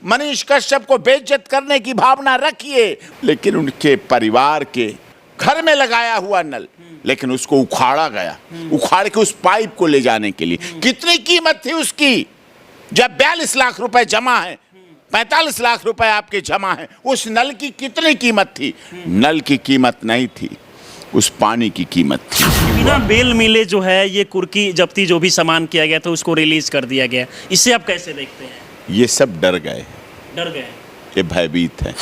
मनीष कश्यप को बेइज्जत करने की भावना रखिए, लेकिन उनके परिवार के घर में लगाया हुआ नल, लेकिन उसको उखाड़ा गया, उखाड़ के उस पाइप को ले जाने के लिए कितनी कीमत थी उसकी? जब 42 लाख रुपए जमा है, 45 लाख रुपए आपके जमा है, उस नल की कितनी कीमत थी? नल की कीमत नहीं थी, उस पानी की कीमत थी। बिना बेल मिले जो है ये कुर्की जब्ती जो भी सामान किया गया था उसको रिलीज कर दिया गया, इसे आप कैसे देखते हैं? ये सब डर गए, ये भयभीत है।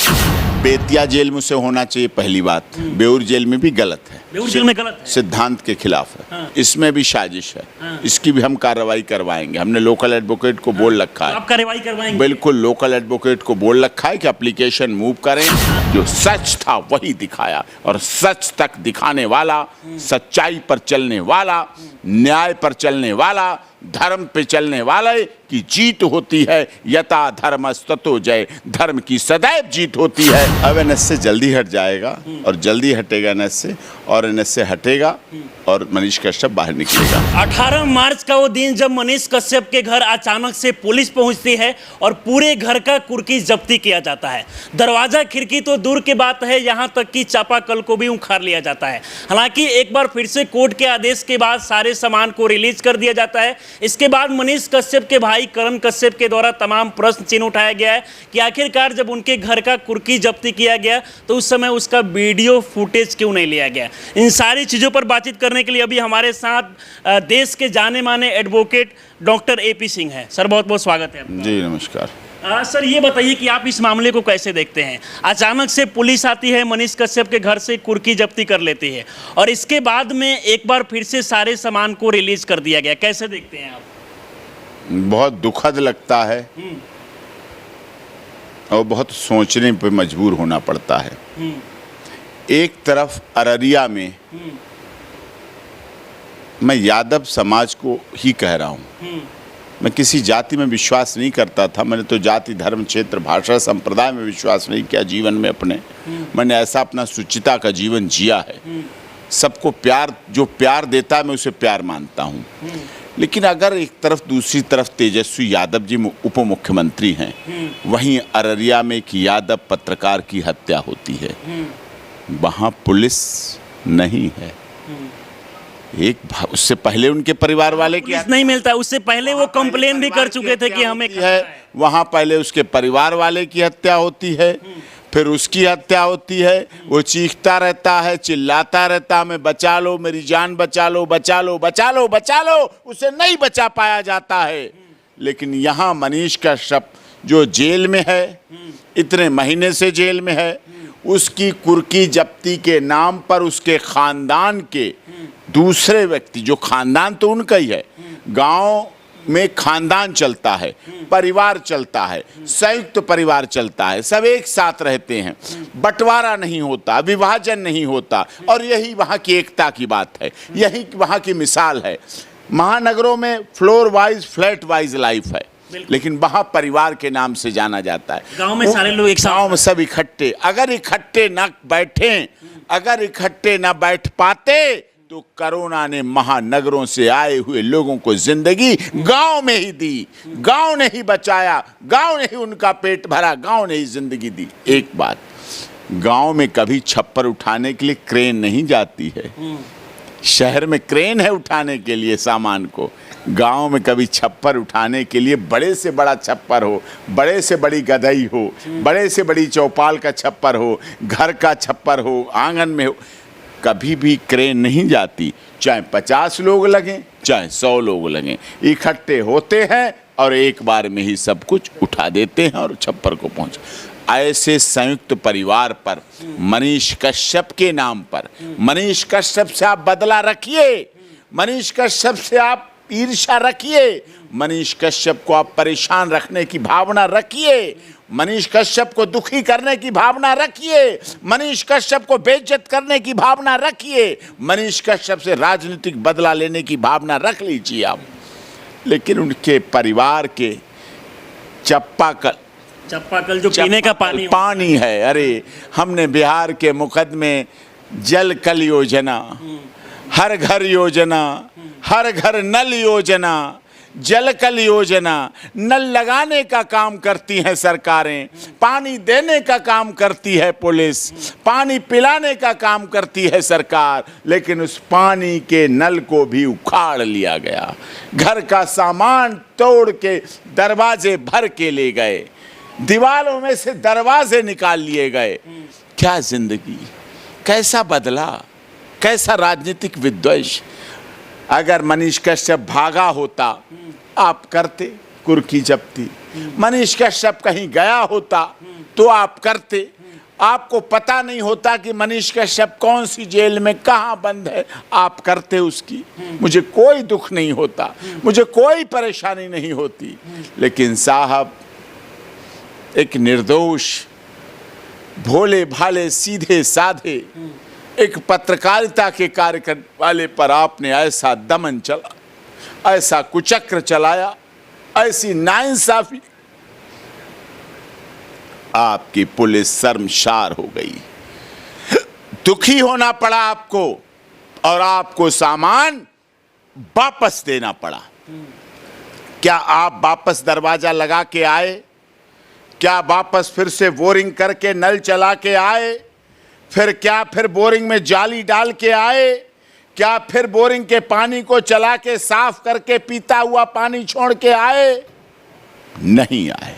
बेतिया जेल में उसे होना चाहिए, पहली बात। बेउर जेल में भी गलत है, बेउर जेल में गलत है, सिद्धांत के खिलाफ है। हाँ। इसमें भी साजिश है। हाँ। इसकी भी हम कार्रवाई करवाएंगे। हमने लोकल एडवोकेट को बोल रखा है। आप कार्रवाई करवाएंगे? बिल्कुल, लोकल एडवोकेट को बोल रखा है कि एप्लीकेशन मूव करें। जो सच था वही दिखाया, और सच तक दिखाने वाला, सच्चाई पर चलने वाला, न्याय पर चलने वाला, धर्म पे चलने वाले की जीत होती है। यथा धर्मस्ततो जय, धर्म की सदैव जीत होती है। अब एनएस से जल्दी हट जाएगा, और जल्दी हटेगा एनएस से, और एनएस से हटेगा और मनीष कश्यप बाहर निकलेगा। 18 मार्च का वो दिन जब मनीष कश्यप के घर अचानक से पुलिस पहुंचती है और पूरे घर का कुर्की जब्ती किया जाता है। दरवाजा खिड़की तो दूर की बात है, यहां तक कि चापाकल को भी उखाड़ लिया जाता है। हालांकि एक बार फिर से कोर्ट के आदेश के बाद सारे सामान को रिलीज कर दिया जाता है। इसके बाद मनीष कश्यप के भाई करण कश्यप के द्वारा तमाम प्रश्न चिन्ह उठाया गया है कि आखिरकार जब उनके घर का कुर्की जब्ती किया गया तो उस समय उसका वीडियो फुटेज क्यों नहीं लिया गया। इन सारी चीज़ों पर बातचीत करने के लिए अभी हमारे साथ देश के जाने माने एडवोकेट डॉक्टर AP सिंह हैं। सर, बहुत बहुत स्वागत है आपका। जी नमस्कार। सर, ये बताइए कि आप इस मामले को कैसे देखते हैं? अचानक से पुलिस आती है, मनीष कश्यप के घर से कुर्की जब्ती कर लेती है, और इसके बाद में एक बार फिर से सारे सामान को रिलीज कर दिया गया, कैसे देखते हैं आप? बहुत दुखद लगता है, और बहुत सोचने पे मजबूर होना पड़ता है। एक तरफ अररिया में, मैं यादव समाज को ही कह रहा हूँ, मैं किसी जाति में विश्वास नहीं करता था। मैंने तो जाति, धर्म, क्षेत्र, भाषा, संप्रदाय में विश्वास नहीं किया जीवन में अपने। मैंने ऐसा अपना सुचिता का जीवन जिया है। सबको प्यार, जो प्यार देता है मैं उसे प्यार मानता हूँ। लेकिन अगर एक तरफ, दूसरी तरफ तेजस्वी यादव जी उप मुख्यमंत्री हैं, वहीं अररिया में एक यादव पत्रकार की हत्या होती है, वहाँ पुलिस नहीं है। उससे पहले उनके परिवार वाले की नहीं मिलता, उससे पहले वो कंप्लेन भी कर चुके थे कि हमें है। वहाँ पहले उसके परिवार वाले की हत्या होती है, फिर उसकी हत्या होती है। वो चीखता रहता है, चिल्लाता रहता है, मैं बचा लो, मेरी जान बचा लो, बचा लो, बचा लो, बचा लो। उसे नहीं बचा पाया जाता है। लेकिन यहाँ मनीष कश्यप जो जेल में है, इतने महीने से जेल में है, उसकी कुर्की जब्ती के नाम पर उसके खानदान के दूसरे व्यक्ति, जो खानदान तो उनका ही है, गांव में खानदान चलता है, परिवार चलता है, संयुक्त परिवार चलता है, सब एक साथ रहते हैं, बंटवारा नहीं होता, विभाजन नहीं होता। और यही वहाँ की एकता की बात है, यही वहाँ की मिसाल है। महानगरों में floor wise, flat wise life है, लेकिन वहाँ परिवार के नाम से जाना जाता है। गांव में सारे लोग एक गांव में सब इकट्ठे, अगर इकट्ठे न बैठें, अगर इकट्ठे न बैठ पाते तो कोरोना ने महानगरों से आए हुए लोगों को जिंदगी गांव में ही दी। गांव ने ही बचाया, गांव ने ही उनका पेट भरा, गांव ने ही जिंदगी दी। एक बात, गांव में कभी छप्पर उठाने के लिए क्रेन नहीं जाती है। शहर में क्रेन है उठाने के लिए सामान को, गांव में कभी छप्पर उठाने के लिए बड़े से बड़ा छप्पर हो, बड़े से बड़ी गदई हो, बड़े से बड़ी चौपाल का छप्पर हो, घर का छप्पर हो, आंगन में हो, कभी भी क्रेन नहीं जाती। चाहे 50 लोग लगें, चाहे 100 लोग लगें, इकट्ठे होते हैं और एक बार में ही सब कुछ उठा देते हैं और छप्पर को पहुंच। ऐसे संयुक्त परिवार पर, मनीष कश्यप के नाम पर, मनीष कश्यप से आप बदला रखिए, मनीष कश्यप से आप ईर्ष्या रखिए, मनीष कश्यप को आप परेशान रखने की भावना रखिए, मनीष कश्यप को दुखी करने की भावना रखिए, मनीष कश्यप को बेइज्जत करने की भावना रखिए, मनीष कश्यप से राजनीतिक बदला लेने की भावना रख लीजिए आप। लेकिन उनके परिवार के चापाकल जो पीने का पानी है, अरे हमने बिहार के मुकदमे, जल कल योजना, हर घर योजना, हर घर नल योजना, जल कल योजना, नल लगाने का काम करती हैं सरकारें, पानी देने का काम करती है पुलिस, पानी पिलाने का काम करती है सरकार, लेकिन उस पानी के नल को भी उखाड़ लिया गया। घर का सामान तोड़ के दरवाजे भर के ले गए, दीवारों में से दरवाजे निकाल लिए गए। क्या जिंदगी, कैसा बदला, कैसा राजनीतिक विद्वेष। अगर मनीष कश्यप भागा होता आप करते कुर्की जब्ती, मनीष कश्यप कहीं गया होता तो आप करते। आपको पता नहीं होता कि मनीष कश्यप कौन सी जेल में कहाँ बंद है, आप करते उसकी। मुझे कोई दुख नहीं होता, मुझे कोई परेशानी नहीं होती। लेकिन साहब, एक निर्दोष, भोले भाले, सीधे साधे एक पत्रकारिता के कार्य करने वाले पर आपने ऐसा दमन चला, ऐसा कुचक्र चलाया, ऐसी नाइंसाफी। आपकी पुलिस शर्मसार हो गई, दुखी होना पड़ा आपको, और आपको सामान वापस देना पड़ा। क्या आप वापस दरवाजा लगा के आए? क्या वापस फिर से बोरिंग करके नल चला के आए? फिर बोरिंग में जाली डाल के आए? क्या फिर बोरिंग के पानी को चला के साफ करके पीता हुआ पानी छोड़ के आए? नहीं आए।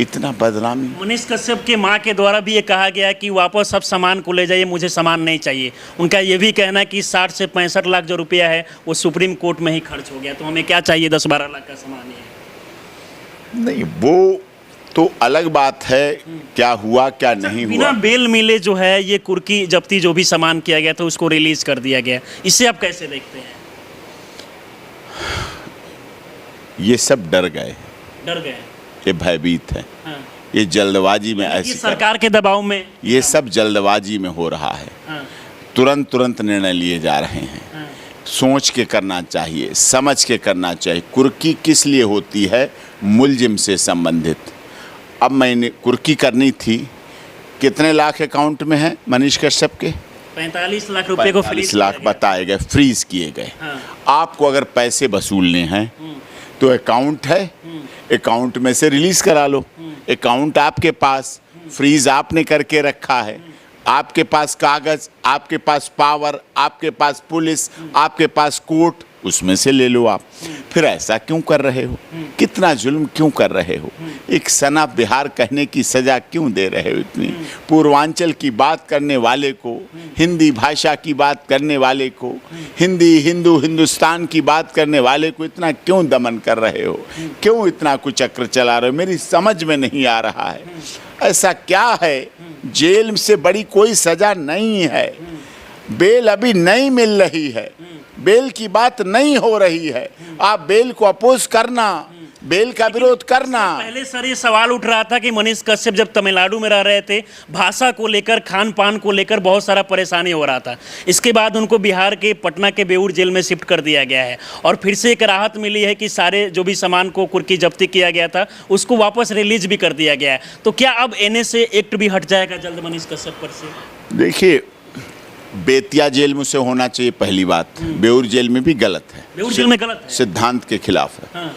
इतना बदनामी। मनीष कश्यप के मां के द्वारा भी ये कहा गया कि वापस सब सामान को ले जाइए, मुझे सामान नहीं चाहिए। उनका ये भी कहना है कि 60 से 65 लाख जो रुपया है वो सुप्रीम कोर्ट में ही खर्च हो गया, तो हमें क्या चाहिए 10-12 लाख का सामान है। नहीं, वो तो अलग बात है, क्या हुआ क्या नहीं हुआ। बिना बेल मिले जो है ये कुर्की जब्ती जो भी सामान किया गया था उसको रिलीज कर दिया गया, इसे आप कैसे देखते हैं? ये सब डर गए, ये भयभीत है। हाँ। ये जल्दबाजी में ऐसी सरकार के दबाव में ये सब जल्दबाजी में हो रहा है। हाँ। तुरंत निर्णय लिए जा रहे हैं। हाँ। सोच के करना चाहिए, समझ के करना चाहिए। कुर्की किस लिए होती है? मुलजिम से संबंधित। अब मैंने कुर्की करनी थी, कितने लाख अकाउंट में है मनीष कश्यप के? 45 लाख रुपए को 45 लाख बताए गए, फ्रीज किए गए। हाँ। आपको अगर पैसे वसूलने हैं तो अकाउंट है, अकाउंट में से रिलीज करा लो। अकाउंट आपके पास, फ्रीज आपने करके रखा है, आपके पास कागज, आपके पास पावर, आपके पास पुलिस, आपके पास कोर्ट, उसमें से ले लो आप। फिर ऐसा क्यों कर रहे हो? कितना जुल्म क्यों कर रहे हो? एक सना बिहार कहने की सजा क्यों दे रहे हो इतनी? पूर्वांचल की बात करने वाले को, हिंदी भाषा की बात करने वाले को, हिंदुस्तान की बात करने वाले को इतना क्यों दमन कर रहे हो? क्यों इतना कुचक्र चला रहे हो? मेरी समझ में नहीं आ रहा है। ऐसा क्या है? जेल से बड़ी कोई सजा नहीं है। बेल अभी नहीं मिल रही है, बेल की बात नहीं हो रही है। आप बेल को अपोज करना, बेल का विरोध करना। पहले सर ये सवाल उठ रहा था कि मनीष कश्यप जब तमिलनाडु में रह रहे थे, भाषा को लेकर, खान पान को लेकर बहुत सारा परेशानी हो रहा था। इसके बाद उनको बिहार के पटना के बेऊर जेल में शिफ्ट कर दिया गया है, और फिर से एक राहत मिली है कि सारे जो भी सामान को कुर्की जब्ती किया गया था उसको वापस रिलीज भी कर दिया गया है। तो क्या अब NSA एक्ट भी हट जाएगा जल्द मनीष कश्यप पर से? देखिए, बेतिया जेल में से होना चाहिए, पहली बात। बेऊर जेल में भी गलत है, बेऊर जेल में गलत है, सिद्धांत के खिलाफ है। हाँ।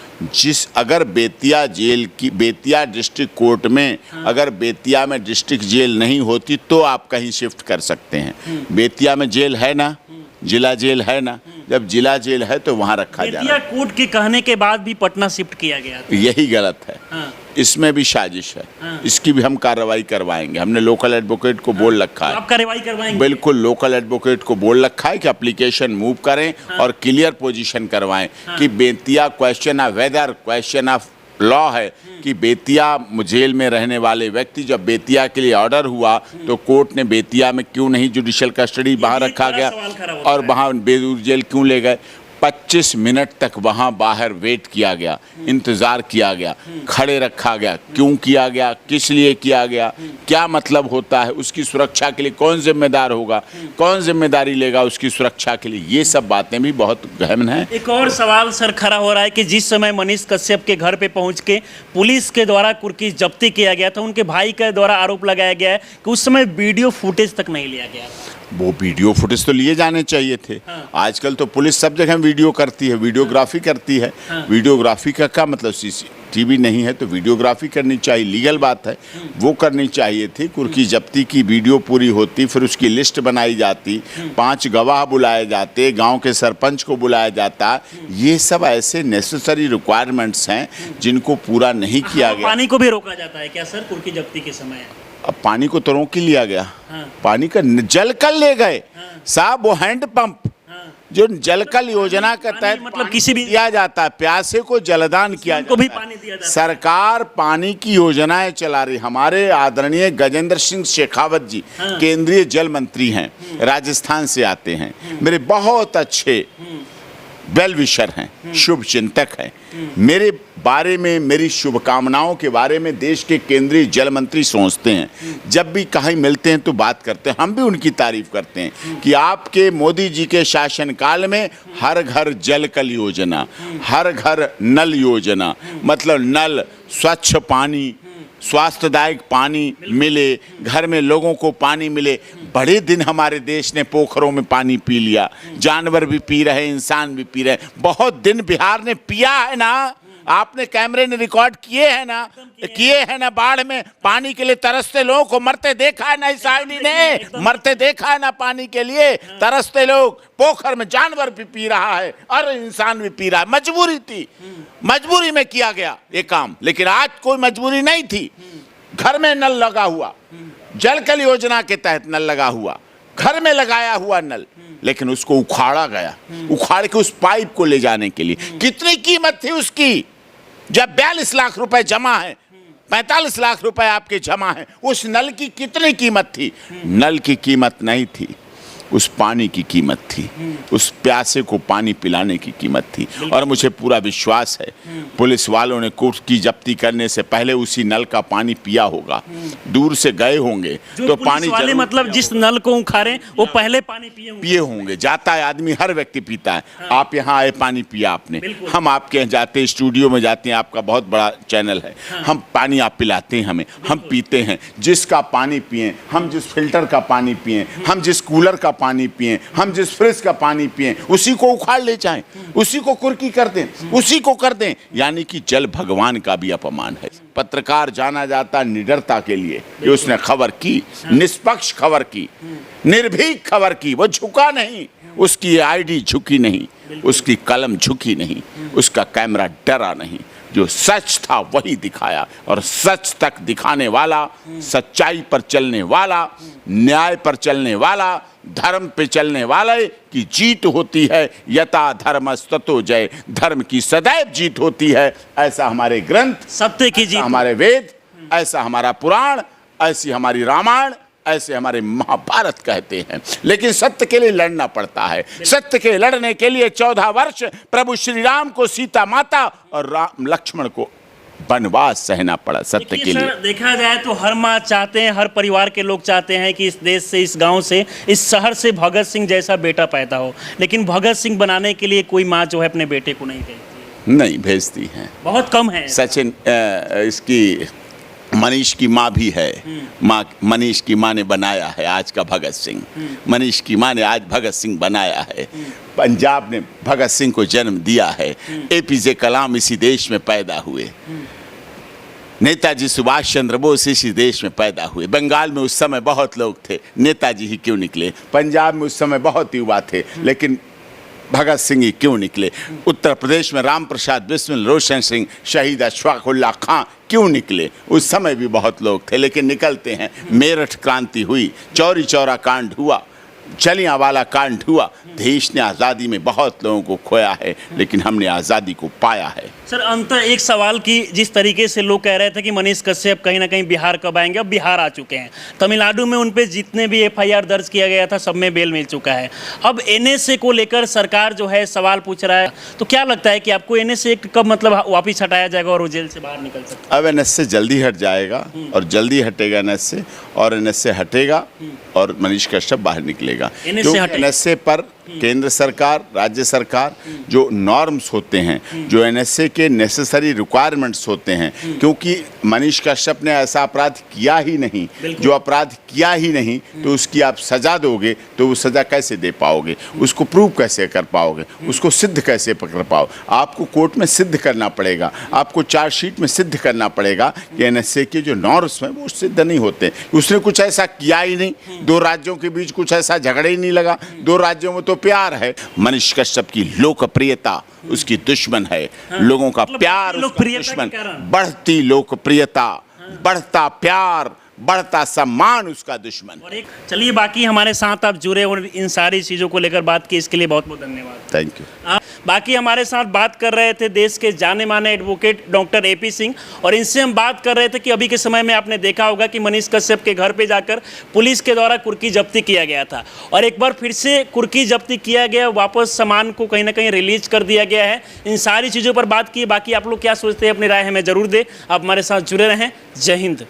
अगर बेतिया जेल की, बेतिया डिस्ट्रिक्ट कोर्ट में, हाँ। अगर बेतिया में डिस्ट्रिक्ट जेल नहीं होती तो आप कहीं शिफ्ट कर सकते हैं। बेतिया में जेल है ना, जिला जेल है ना, जब जिला जेल है तो वहाँ रखा जाए। बेतिया कोर्ट के कहने के बाद भी पटना शिफ्ट किया गया था। यही गलत है। हाँ। इसमें भी साजिश है। हाँ। इसकी भी हम कार्रवाई करवाएंगे। हमने लोकल एडवोकेट को बोल रखा है। आप कार्रवाई करवाएंगे? बिल्कुल, लोकल एडवोकेट को बोल रखा है कि एप्लीकेशन मूव करें और क्लियर पोजीशन करवाएं कि बेतिया question of whether, question of law है कि बेतिया जेल में रहने वाले व्यक्ति, जब बेतिया के लिए ऑर्डर हुआ तो कोर्ट ने बेतिया में क्यों नहीं जुडिशियल कस्टडी वहाँ रखा गया और वहाँ बेऊर जेल क्यों ले गए? 25 मिनट तक वहाँ बाहर वेट किया गया, इंतज़ार किया गया, खड़े रखा गया। क्यों किया गया? किस लिए किया गया? क्या मतलब होता है? उसकी सुरक्षा के लिए कौन जिम्मेदार होगा? कौन जिम्मेदारी लेगा उसकी सुरक्षा के लिए? ये सब बातें भी बहुत गहन हैं। एक और सवाल सर खड़ा हो रहा है कि जिस समय मनीष कश्यप के घर पे पहुंच के पुलिस के द्वारा कुर्की जब्ती किया गया था, उनके भाई के द्वारा आरोप लगाया गया है कि उस समय वीडियो फुटेज तक नहीं लिया गया था। वो वीडियो फुटेज तो लिए जाने चाहिए थे। आजकल तो पुलिस सब जगह वीडियो करती है, वीडियोग्राफी करती है। वीडियोग्राफी का क्या मतलब, सीसीटीवी नहीं है तो वीडियोग्राफी करनी चाहिए, लीगल बात है, वो करनी चाहिए थी। कुर्की जब्ती की वीडियो पूरी होती, फिर उसकी लिस्ट बनाई जाती, 5 गवाह बुलाए जाते, गांव के सरपंच को बुलाया जाता। ये सब ऐसे नेसेसरी रिक्वायरमेंट्स हैं जिनको पूरा नहीं किया गया। पानी को भी रोका जाता है क्या सर कुर्की जब्ती के समय? अब पानी को तो रोक ही लिया गया। पानी का जल कल ले गए साहब, वो हैंड पंप जो जलकल योजना के तहत मतलब किसी भी दिया जाता है, प्यासे को जलदान किया को भी जाता है। पानी दिया जाता है। सरकार पानी की योजनाएं चला रही। हमारे आदरणीय गजेंद्र सिंह शेखावत जी केंद्रीय जल मंत्री हैं, राजस्थान से आते हैं, मेरे बहुत अच्छे वेल विशर हैं, शुभ चिंतक हैं। मेरे बारे में, मेरी शुभकामनाओं के बारे में देश के केंद्रीय जल मंत्री सोचते हैं। जब भी कहीं मिलते हैं तो बात करते हैं, हम भी उनकी तारीफ करते हैं कि आपके मोदी जी के शासनकाल में हर घर जल कल योजना, हर घर नल योजना, मतलब नल, स्वच्छ पानी, स्वास्थ्यदायक पानी मिले, घर में लोगों को पानी मिले। बड़े दिन हमारे देश ने पोखरों में पानी पी लिया, जानवर भी पी रहे, इंसान भी पी रहे। बहुत दिन बिहार ने पिया है ना, आपने कैमरे ने रिकॉर्ड किए हैं ना, बाढ़ में पानी के लिए तरसते लोगों को मरते देखा है ना, इस आईडी ने मरते देखा है ना, पानी के लिए तरसते लोग। पोखर में जानवर भी पी रहा है और इंसान भी पी रहा है। मजबूरी थी, मजबूरी में किया गया ये काम, लेकिन आज कोई मजबूरी नहीं थी। घर में नल लगा हुआ, जल कल योजना के तहत नल लगा हुआ, घर में लगाया हुआ नल, लेकिन उसको उखाड़ा गया। उखाड़ के उस पाइप को ले जाने के लिए कितनी कीमत थी उसकी? जब 42 लाख रुपए जमा है, 45 लाख रुपए आपके जमा है, उस नल की कितनी कीमत थी? नल की कीमत नहीं थी, उस पानी की कीमत थी, उस प्यासे को पानी पिलाने की कीमत थी। और मुझे पूरा विश्वास है पुलिस वालों ने कुर्की जब्ती करने से पहले उसी नल का पानी पिया होगा, दूर से गए होंगे तो पानी वाले मतलब जिस नल को उखाड़े वो पहले पानी पिए होंगे। जाता है आदमी, हर व्यक्ति पीता है। आप यहाँ आए, पानी पिया आपने, हम आपके यहाँ जाते हैं, स्टूडियो में जाते हैं, आपका बहुत बड़ा चैनल है, हम पानी आप पिलाते हैं हमें, हम पीते हैं। जिसका पानी पिए, हम जिस फिल्टर का पानी पिए, हम जिस कूलर का पानी पिए, हम जिस फ्रिज का पानी पिए, उसी को उखाड़ ले जाएं, उसी को कुर्की कर दें, उसी को कर दें। यानी कि जल भगवान का भी अपमान है। पत्रकार जाना जाता निडरता के लिए कि उसने खबर की, निष्पक्ष खबर की, निर्भीक खबर की, वो झुका नहीं, उसकी आईडी झुकी नहीं, उसकी कलम झुकी नहीं, उसका कैमरा डरा नहीं। जो सच था वही दिखाया, और सच तक दिखाने वाला, सच्चाई पर चलने वाला, न्याय पर चलने वाला, धर्म पे चलने वाले की जीत होती है। यथा धर्मस्ततो जय, धर्म की सदैव जीत होती है। ऐसा हमारे ग्रंथ, सत्य की जीत, हमारे वेद, ऐसा हमारा पुराण, ऐसी हमारी रामायण, ऐसे हमारे महाभारत कहते हैं। लेकिन सत्य के लिए लड़ना पड़ता है। सत्य के लड़ने के लिए 14 वर्ष प्रभु श्री राम को सीता माता और राम लक्ष्मण को वनवास सहना पड़ा सत्य के लिए। देखा जाए तो हर माँ चाहते हैं, हर परिवार के लोग चाहते हैं कि इस देश से, इस गांव से, इस शहर से भगत सिंह जैसा बेटा पैदा हो, लेकिन भगत सिंह बनाने के लिए कोई माँ जो है अपने बेटे को नहीं भेजती हैं। बहुत कम है। सचिन इसकी मनीष की माँ भी है, माँ मनीष की माँ ने बनाया है आज का भगत सिंह। मनीष की माँ ने आज भगत सिंह बनाया है। पंजाब ने भगत सिंह को जन्म दिया है। एपीजे कलाम इसी देश में पैदा हुए। नेताजी सुभाष चंद्र बोस इसी देश में पैदा हुए। बंगाल में उस समय बहुत लोग थे, नेताजी ही क्यों निकले? पंजाब में उस समय बहुत युवा थे, लेकिन भगत सिंह ही क्यों निकले? उत्तर प्रदेश में राम प्रसाद बिस्मिल, रोशन सिंह, शहीद अशफाक उल्लाह खां क्यों निकले? उस समय भी बहुत लोग थे, लेकिन निकलते हैं। मेरठ क्रांति हुई, चौरी चौरा कांड हुआ, जलियांवाला कांड हुआ। देश ने आज़ादी में बहुत लोगों को खोया है, लेकिन हमने आज़ादी को पाया है। सर अंत एक सवाल की, जिस तरीके से लोग कह रहे थे कि मनीष कश्यप कहीं ना कहीं बिहार कब आएंगे, अब बिहार आ चुके हैं। तमिलनाडु में उन पे जितने भी एफआईआर दर्ज किया गया था सब में बेल मिल चुका है। अब एनएसए को लेकर सरकार जो है सवाल पूछ रहा है, तो क्या लगता है कि आपको एनएसए एक्ट कब मतलब वापिस हटाया जाएगा और वो जेल से बाहर निकल सकता है? अब एनएसए जल्दी हट जाएगा और जल्दी हटेगा एनएसए, और एनएसए हटेगा और मनीष कश्यप बाहर निकलेगा। एनएसए पर केंद्र सरकार, राज्य सरकार जो नॉर्म्स होते हैं, जो एनएसए के नेसेसरी रिक्वायरमेंट्स होते हैं, क्योंकि मनीष कश्यप ने ऐसा अपराध किया ही नहीं, जो अपराध किया ही नहीं तो उसकी आप सजा दोगे तो वो सजा कैसे दे पाओगे, उसको प्रूव कैसे कर पाओगे, उसको सिद्ध कैसे पकड़ पाओ। आपको कोर्ट में सिद्ध करना पड़ेगा, आपको चार्जशीट में सिद्ध करना पड़ेगा कि एनएसए के जो नॉर्म्स हैं वो सिद्ध नहीं होते। उसने कुछ ऐसा किया ही नहीं, दो राज्यों के बीच कुछ ऐसा झगड़े ही नहीं लगा, दो राज्यों में तो प्यार है। मनीष कश्यप की लोकप्रियता उसकी दुश्मन है, लोगों का प्यार उसका दुश्मन, बढ़ती लोकप्रियता, बढ़ता प्यार, बढ़ता सम्मान उसका दुश्मन। और एक चलिए, बाकी हमारे साथ आप जुड़े और इन सारी चीज़ों को लेकर बात की, इसके लिए बहुत बहुत धन्यवाद। Thank you. बाकी हमारे साथ बात कर रहे थे देश के जाने माने एडवोकेट डॉक्टर एपी सिंह, और इनसे हम बात कर रहे थे कि अभी के समय में आपने देखा होगा कि मनीष कश्यप के घर पे जाकर पुलिस के द्वारा कुर्की जब्ती किया गया था, और एक बार फिर से कुर्की जब्ती किया गया, वापस सामान को कहीं ना कहीं रिलीज कर दिया गया है। इन सारी चीज़ों पर बात की। बाकी आप लोग क्या सोचते हैं, अपनी राय हमें जरूर दें। आप हमारे साथ जुड़े रहें। जय हिंद।